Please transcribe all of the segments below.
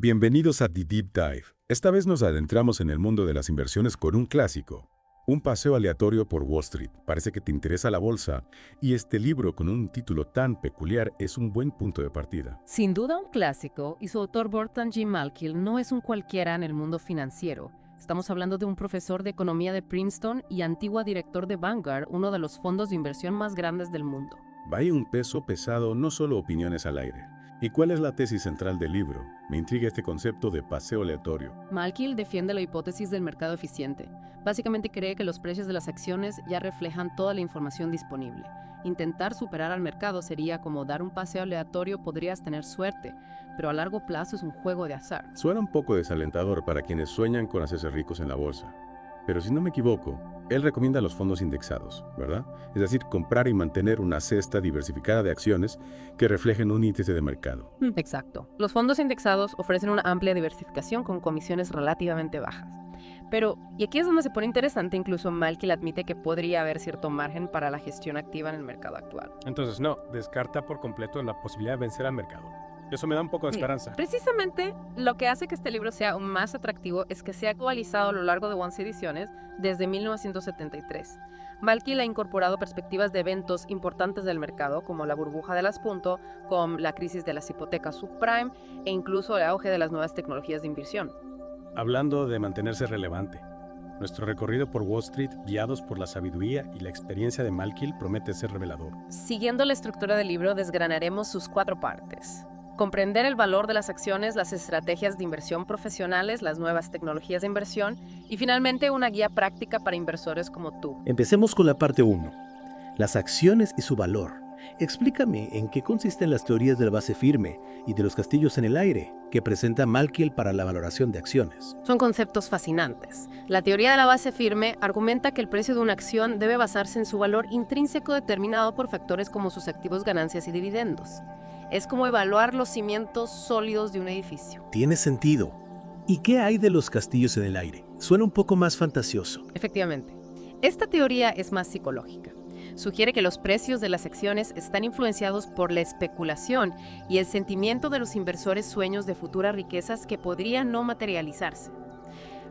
Bienvenidos a The Deep Dive. Esta vez nos adentramos en el mundo de las inversiones con un clásico. Un paseo aleatorio por Wall Street. Parece que te interesa la bolsa y este libro con un título tan peculiar es un buen punto de partida. Sin duda un clásico, y su autor Burton G. Malkiel no es un cualquiera en el mundo financiero. Estamos hablando de un profesor de economía de Princeton y antiguo director de Vanguard, uno de los fondos de inversión más grandes del mundo. Vaya un peso pesado, no solo opiniones al aire. ¿Y cuál es la tesis central del libro? Me intriga este concepto de paseo aleatorio. Malkiel defiende la hipótesis del mercado eficiente. Básicamente cree que los precios de las acciones ya reflejan toda la información disponible. Intentar superar al mercado sería como dar un paseo aleatorio, podrías tener suerte, pero a largo plazo es un juego de azar. Suena un poco desalentador para quienes sueñan con hacerse ricos en la bolsa. Pero si no me equivoco, él recomienda los fondos indexados, ¿verdad? Es decir, comprar y mantener una cesta diversificada de acciones que reflejen un índice de mercado. Exacto. Los fondos indexados ofrecen una amplia diversificación con comisiones relativamente bajas. Pero, y aquí es donde se pone interesante, incluso Malkiel admite que podría haber cierto margen para la gestión activa en el mercado actual. Entonces, no, descarta por completo la posibilidad de vencer al mercado. Eso me da un poco de esperanza. Precisamente, lo que hace que este libro sea aún más atractivo es que se ha actualizado a lo largo de 11 ediciones desde 1973. Malkiel ha incorporado perspectivas de eventos importantes del mercado, como la burbuja de las .com, la crisis de las hipotecas subprime e incluso el auge de las nuevas tecnologías de inversión. Hablando de mantenerse relevante, nuestro recorrido por Wall Street, guiados por la sabiduría y la experiencia de Malkiel, promete ser revelador. Siguiendo la estructura del libro, desgranaremos sus 4 partes. Comprender el valor de las acciones, las estrategias de inversión profesionales, las nuevas tecnologías de inversión y finalmente una guía práctica para inversores como tú. Empecemos con la parte 1. Las acciones y su valor. Explícame en qué consisten las teorías de la base firme y de los castillos en el aire que presenta Malkiel para la valoración de acciones. Son conceptos fascinantes. La teoría de la base firme argumenta que el precio de una acción debe basarse en su valor intrínseco determinado por factores como sus activos, ganancias y dividendos. Es como evaluar los cimientos sólidos de un edificio. Tiene sentido. ¿Y qué hay de los castillos en el aire? Suena un poco más fantasioso. Efectivamente. Esta teoría es más psicológica. Sugiere que los precios de las acciones están influenciados por la especulación y el sentimiento de los inversores sueños de futuras riquezas que podrían no materializarse.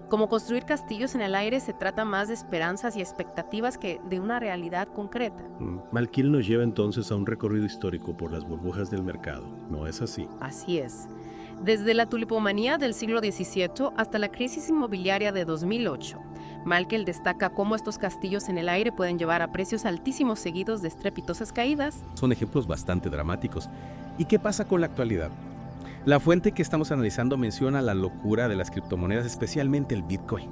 Como construir castillos en el aire se trata más de esperanzas y expectativas que de una realidad concreta. Malkiel nos lleva entonces a un recorrido histórico por las burbujas del mercado, ¿no es así? Así es. Desde la tulipomanía del siglo XVII hasta la crisis inmobiliaria de 2008, Malkiel destaca cómo estos castillos en el aire pueden llevar a precios altísimos seguidos de estrepitosas caídas. Son ejemplos bastante dramáticos. ¿Y qué pasa con la actualidad? La fuente que estamos analizando menciona la locura de las criptomonedas, especialmente el Bitcoin.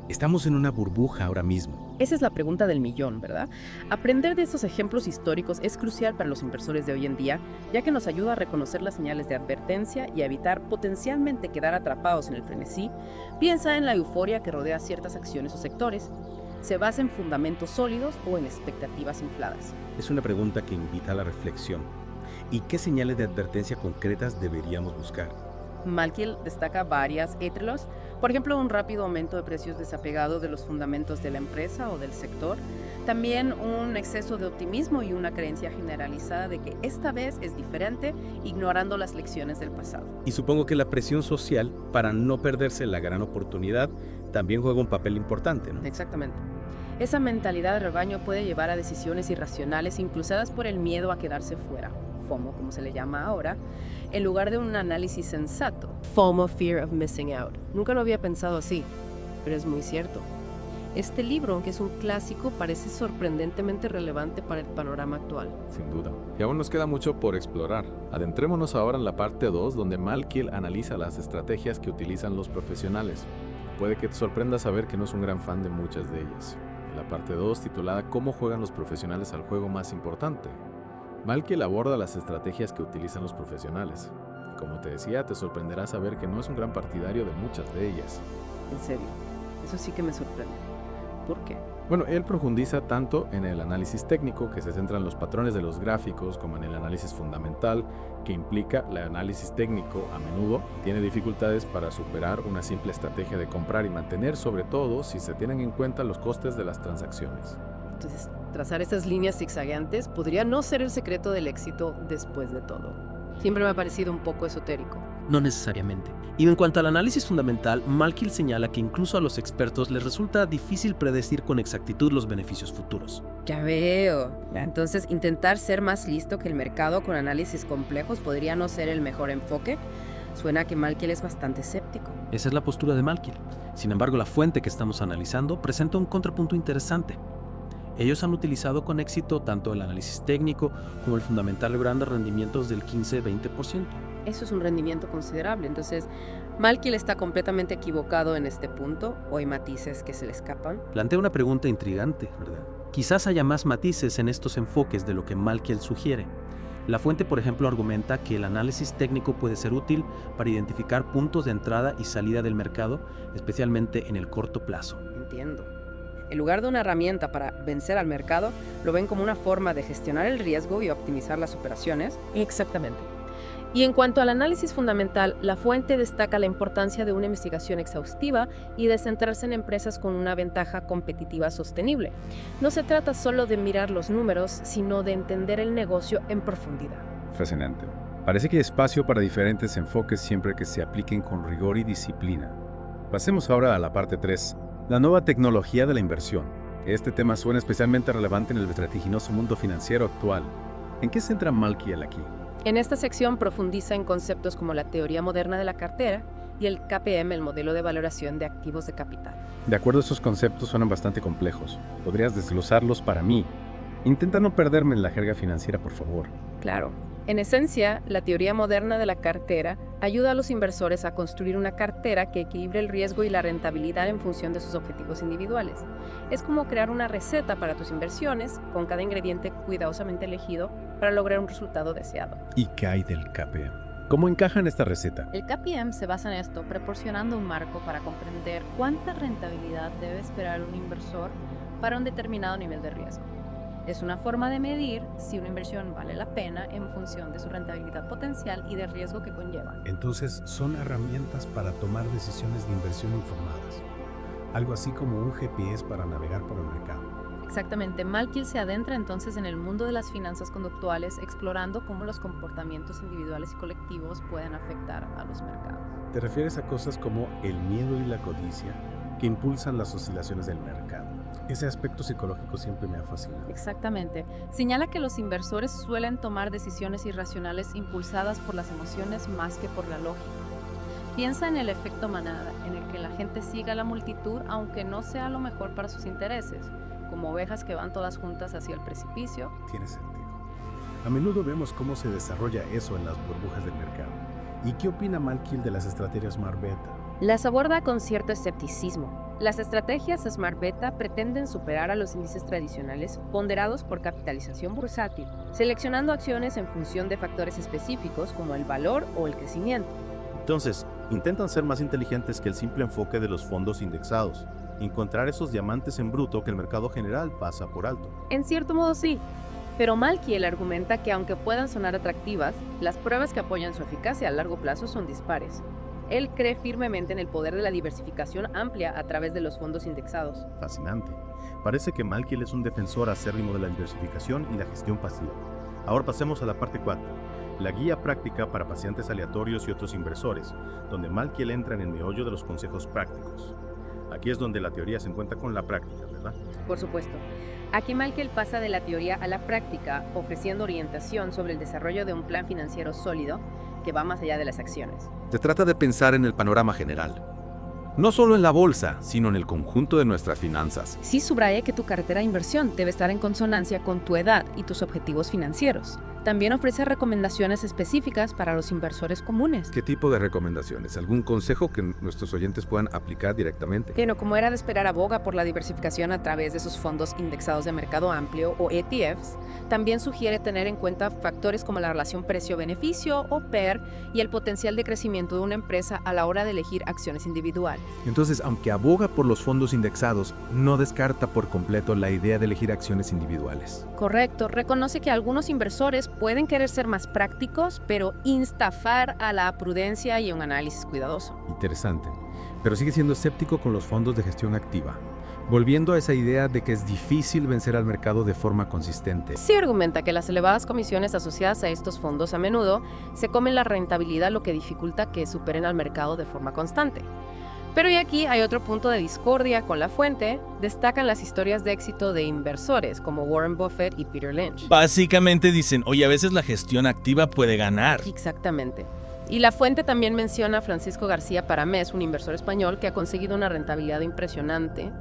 Estamos en una burbuja ahora mismo. Esa es la pregunta del millón, ¿verdad? Aprender de estos ejemplos históricos es crucial para los inversores de hoy en día, ya que nos ayuda a reconocer las señales de advertencia y a evitar potencialmente quedar atrapados en el frenesí. Piensa en la euforia que rodea ciertas acciones o sectores. ¿Se basa en fundamentos sólidos o en expectativas infladas? Es una pregunta que invita a la reflexión. ¿Y qué señales de advertencia concretas deberíamos buscar? Malkiel destaca varias, entre los, por ejemplo, un rápido aumento de precios desapegado de los fundamentos de la empresa o del sector, también un exceso de optimismo y una creencia generalizada de que esta vez es diferente, ignorando las lecciones del pasado. Y supongo que la presión social para no perderse la gran oportunidad también juega un papel importante, ¿no? Exactamente. Esa mentalidad de rebaño puede llevar a decisiones irracionales impulsadas por el miedo a quedarse fuera, FOMO, como se le llama ahora, en lugar de un análisis sensato. FOMO, Fear of Missing Out. Nunca lo había pensado así, pero es muy cierto. Este libro, aunque es un clásico, parece sorprendentemente relevante para el panorama actual. Sin duda. Y aún nos queda mucho por explorar. Adentrémonos ahora en la parte 2, donde Malkiel analiza las estrategias que utilizan los profesionales. Puede que te sorprenda saber que no es un gran fan de muchas de ellas. En la parte 2, titulada ¿Cómo juegan los profesionales al juego más importante?, Malkiel aborda las estrategias que utilizan los profesionales. Y como te decía, te sorprenderá saber que no es un gran partidario de muchas de ellas. En serio, eso sí que me sorprende. ¿Por qué? Bueno, él profundiza tanto en el análisis técnico, que se centra en los patrones de los gráficos, como en el análisis fundamental, que implica el análisis técnico a menudo tiene dificultades para superar una simple estrategia de comprar y mantener, sobre todo si se tienen en cuenta los costes de las transacciones. Entonces, trazar esas líneas zigzagueantes podría no ser el secreto del éxito después de todo. Siempre me ha parecido un poco esotérico. No necesariamente. Y en cuanto al análisis fundamental, Malkiel señala que incluso a los expertos les resulta difícil predecir con exactitud los beneficios futuros. Ya veo. Entonces, intentar ser más listo que el mercado con análisis complejos podría no ser el mejor enfoque. Suena que Malkiel es bastante escéptico. Esa es la postura de Malkiel. Sin embargo, la fuente que estamos analizando presenta un contrapunto interesante. Ellos han utilizado con éxito tanto el análisis técnico como el fundamental logrando rendimientos del 15-20%. Eso es un rendimiento considerable. Entonces, Malkiel está completamente equivocado en este punto, o hay matices que se le escapan. Plantea una pregunta intrigante, ¿verdad? Quizás haya más matices en estos enfoques de lo que Malkiel sugiere. La fuente, por ejemplo, argumenta que el análisis técnico puede ser útil para identificar puntos de entrada y salida del mercado, especialmente en el corto plazo. Entiendo. En lugar de una herramienta para vencer al mercado, lo ven como una forma de gestionar el riesgo y optimizar las operaciones. Exactamente. Y en cuanto al análisis fundamental, la fuente destaca la importancia de una investigación exhaustiva y de centrarse en empresas con una ventaja competitiva sostenible. No se trata solo de mirar los números, sino de entender el negocio en profundidad. Fascinante. Parece que hay espacio para diferentes enfoques siempre que se apliquen con rigor y disciplina. Pasemos ahora a la parte 3, la nueva tecnología de la inversión. Este tema suena especialmente relevante en el vertiginoso mundo financiero actual. ¿En qué se centra Malkiel aquí? En esta sección profundiza en conceptos como la teoría moderna de la cartera y el KPM, el modelo de valoración de activos de capital. De acuerdo, esos conceptos suenan bastante complejos. ¿Podrías desglosarlos para mí? Intenta no perderme en la jerga financiera, por favor. Claro. En esencia, la teoría moderna de la cartera ayuda a los inversores a construir una cartera que equilibre el riesgo y la rentabilidad en función de sus objetivos individuales. Es como crear una receta para tus inversiones, con cada ingrediente cuidadosamente elegido para lograr un resultado deseado. ¿Y qué hay del KPM? ¿Cómo encaja en esta receta? El KPM se basa en esto, proporcionando un marco para comprender cuánta rentabilidad debe esperar un inversor para un determinado nivel de riesgo. Es una forma de medir si una inversión vale la pena en función de su rentabilidad potencial y del riesgo que conlleva. Entonces, son herramientas para tomar decisiones de inversión informadas. Algo así como un GPS para navegar por el mercado. Exactamente. Malkiel se adentra entonces en el mundo de las finanzas conductuales, explorando cómo los comportamientos individuales y colectivos pueden afectar a los mercados. ¿Te refieres a cosas como el miedo y la codicia que impulsan las oscilaciones del mercado? Ese aspecto psicológico siempre me ha fascinado. Exactamente. Señala que los inversores suelen tomar decisiones irracionales impulsadas por las emociones más que por la lógica. Piensa en el efecto manada, en el que la gente siga a la multitud aunque no sea lo mejor para sus intereses, como ovejas que van todas juntas hacia el precipicio. Tiene sentido. A menudo vemos cómo se desarrolla eso en las burbujas del mercado. ¿Y qué opina Malkiel de las estrategias Smart Beta? Las aborda con cierto escepticismo. Las estrategias Smart Beta pretenden superar a los índices tradicionales ponderados por capitalización bursátil, seleccionando acciones en función de factores específicos como el valor o el crecimiento. Entonces, intentan ser más inteligentes que el simple enfoque de los fondos indexados, encontrar esos diamantes en bruto que el mercado general pasa por alto. En cierto modo sí, pero Malkiel argumenta que aunque puedan sonar atractivas, las pruebas que apoyan su eficacia a largo plazo son dispares. Él cree firmemente en el poder de la diversificación amplia a través de los fondos indexados. Fascinante. Parece que Malkiel es un defensor acérrimo de la diversificación y la gestión pasiva. Ahora pasemos a la parte 4, la guía práctica para pacientes aleatorios y otros inversores, donde Malkiel entra en el meollo de los consejos prácticos. Aquí es donde la teoría se encuentra con la práctica, ¿verdad? Por supuesto. Aquí Malkiel pasa de la teoría a la práctica, ofreciendo orientación sobre el desarrollo de un plan financiero sólido que va más allá de las acciones. Se trata de pensar en el panorama general. No solo en la bolsa, sino en el conjunto de nuestras finanzas. Sí subrayé que tu cartera de inversión debe estar en consonancia con tu edad y tus objetivos financieros. También ofrece recomendaciones específicas para los inversores comunes. ¿Qué tipo de recomendaciones? ¿Algún consejo que nuestros oyentes puedan aplicar directamente? Bueno, como era de esperar, aboga por la diversificación a través de sus fondos indexados de mercado amplio o ETFs. También sugiere tener en cuenta factores como la relación precio-beneficio o PER y el potencial de crecimiento de una empresa a la hora de elegir acciones individuales. Entonces, aunque aboga por los fondos indexados, no descarta por completo la idea de elegir acciones individuales. Correcto. Reconoce que algunos inversores pueden querer ser más prácticos, pero instafar a la prudencia y un análisis cuidadoso. Interesante. Pero sigue siendo escéptico con los fondos de gestión activa. volviendo a esa idea de que es difícil vencer al mercado de forma consistente. Sí argumenta que las elevadas comisiones asociadas a estos fondos a menudo se comen la rentabilidad, lo que dificulta que superen al mercado de forma constante. Pero y aquí hay otro punto de discordia con la fuente. Destacan las historias de éxito de inversores como Warren Buffett y Peter Lynch. Básicamente dicen, oye, a veces la gestión activa puede ganar. Exactamente. Y la fuente también menciona a Francisco García Paramés, un inversor español que ha conseguido una rentabilidad impresionante.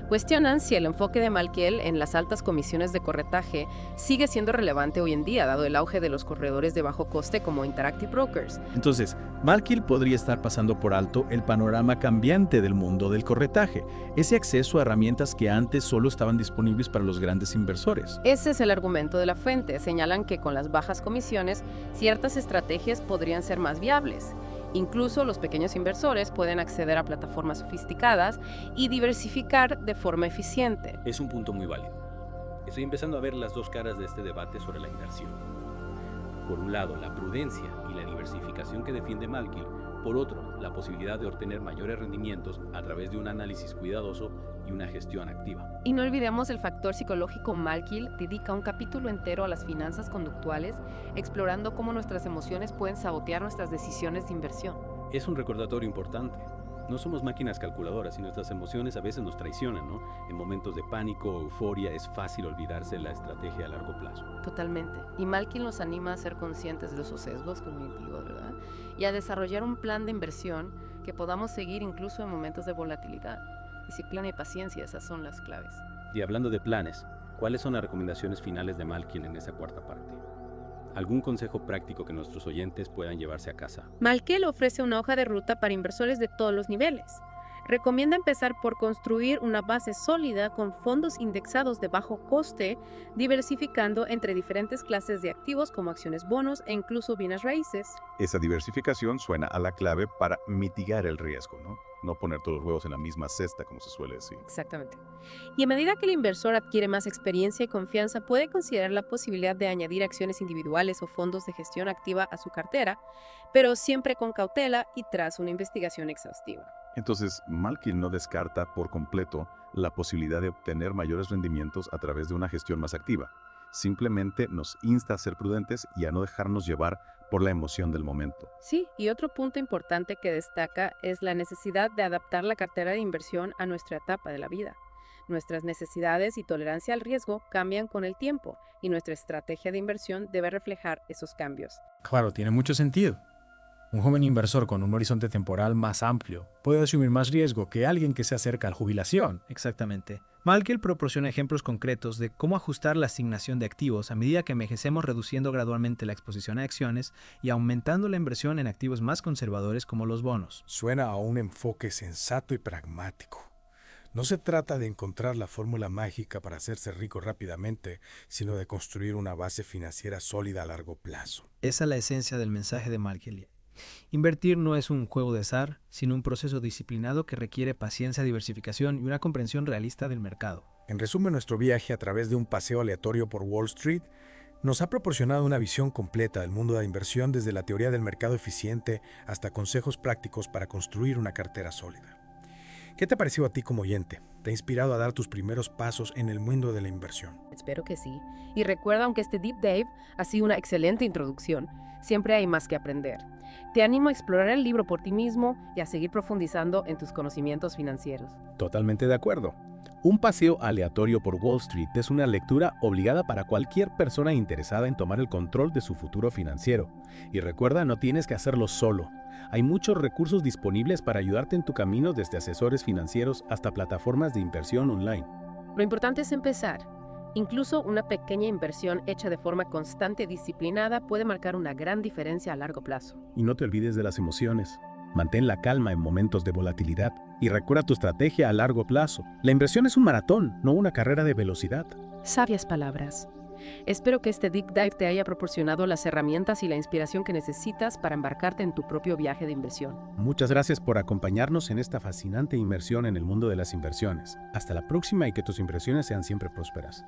Cuestionan si el enfoque de Malkiel en las altas comisiones de corretaje sigue siendo relevante hoy en día, dado el auge de los corredores de bajo coste como Interactive Brokers. Entonces, Malkiel podría estar pasando por alto el panorama cambiante del mundo del corretaje, ese acceso a herramientas que antes solo estaban disponibles para los grandes inversores. Ese es el argumento de la fuente. Señalan que con las bajas comisiones, ciertas estrategias podrían ser más viables. Incluso los pequeños inversores pueden acceder a plataformas sofisticadas y diversificar de forma eficiente. Es un punto muy válido. Estoy empezando a ver las dos caras de este debate sobre la inversión. Por un lado, la prudencia y la diversificación que defiende Malkiel. Por otro, la posibilidad de obtener mayores rendimientos a través de un análisis cuidadoso y una gestión activa. Y no olvidemos el factor psicológico. Malkiel dedica un capítulo entero a las finanzas conductuales, explorando cómo nuestras emociones pueden sabotear nuestras decisiones de inversión. Es un recordatorio importante. No somos máquinas calculadoras y nuestras emociones a veces nos traicionan, ¿no? En momentos de pánico o euforia es fácil olvidarse de la estrategia a largo plazo. Totalmente. Y Malkiel nos anima a ser conscientes de esos sesgos cognitivos, ¿verdad? Y a desarrollar un plan de inversión que podamos seguir incluso en momentos de volatilidad. Disciplina y paciencia, esas son las claves. Y hablando de planes, ¿cuáles son las recomendaciones finales de Malkiel en esa cuarta parte? ¿Algún consejo práctico que nuestros oyentes puedan llevarse a casa? Malkiel ofrece una hoja de ruta para inversores de todos los niveles. Recomienda empezar por construir una base sólida con fondos indexados de bajo coste, diversificando entre diferentes clases de activos como acciones, bonos e incluso bienes raíces. Esa diversificación suena a la clave para mitigar el riesgo, ¿no? No poner todos los huevos en la misma cesta, como se suele decir. Exactamente. Y a medida que el inversor adquiere más experiencia y confianza, puede considerar la posibilidad de añadir acciones individuales o fondos de gestión activa a su cartera, pero siempre con cautela y tras una investigación exhaustiva. Entonces, Malkiel no descarta por completo la posibilidad de obtener mayores rendimientos a través de una gestión más activa. Simplemente nos insta a ser prudentes y a no dejarnos llevar por la emoción del momento. Sí, y otro punto importante que destaca es la necesidad de adaptar la cartera de inversión a nuestra etapa de la vida. Nuestras necesidades y tolerancia al riesgo cambian con el tiempo, y nuestra estrategia de inversión debe reflejar esos cambios. Claro, tiene mucho sentido. Un joven inversor con un horizonte temporal más amplio puede asumir más riesgo que alguien que se acerca a la jubilación. Exactamente. Malkiel proporciona ejemplos concretos de cómo ajustar la asignación de activos a medida que envejecemos, reduciendo gradualmente la exposición a acciones y aumentando la inversión en activos más conservadores como los bonos. Suena a un enfoque sensato y pragmático. No se trata de encontrar la fórmula mágica para hacerse rico rápidamente, sino de construir una base financiera sólida a largo plazo. Esa es la esencia del mensaje de Malkiel. Invertir no es un juego de azar, sino un proceso disciplinado que requiere paciencia, diversificación y una comprensión realista del mercado. En resumen, nuestro viaje a través de un paseo aleatorio por Wall Street nos ha proporcionado una visión completa del mundo de la inversión, desde la teoría del mercado eficiente hasta consejos prácticos para construir una cartera sólida. ¿Qué te ha parecido a ti como oyente? ¿Te ha inspirado a dar tus primeros pasos en el mundo de la inversión? Espero que sí. Y recuerda, aunque este Deep Dive ha sido una excelente introducción, siempre hay más que aprender. Te animo a explorar el libro por ti mismo y a seguir profundizando en tus conocimientos financieros. Totalmente de acuerdo. Un paseo aleatorio por Wall Street es una lectura obligada para cualquier persona interesada en tomar el control de su futuro financiero. Y recuerda, no tienes que hacerlo solo. Hay muchos recursos disponibles para ayudarte en tu camino, desde asesores financieros hasta plataformas de inversión online. Lo importante es empezar. Incluso una pequeña inversión hecha de forma constante y disciplinada puede marcar una gran diferencia a largo plazo. Y no te olvides de las emociones. Mantén la calma en momentos de volatilidad y recuerda tu estrategia a largo plazo. La inversión es un maratón, no una carrera de velocidad. Sabias palabras. Espero que este Deep Dive te haya proporcionado las herramientas y la inspiración que necesitas para embarcarte en tu propio viaje de inversión. Muchas gracias por acompañarnos en esta fascinante inmersión en el mundo de las inversiones. Hasta la próxima y que tus inversiones sean siempre prósperas.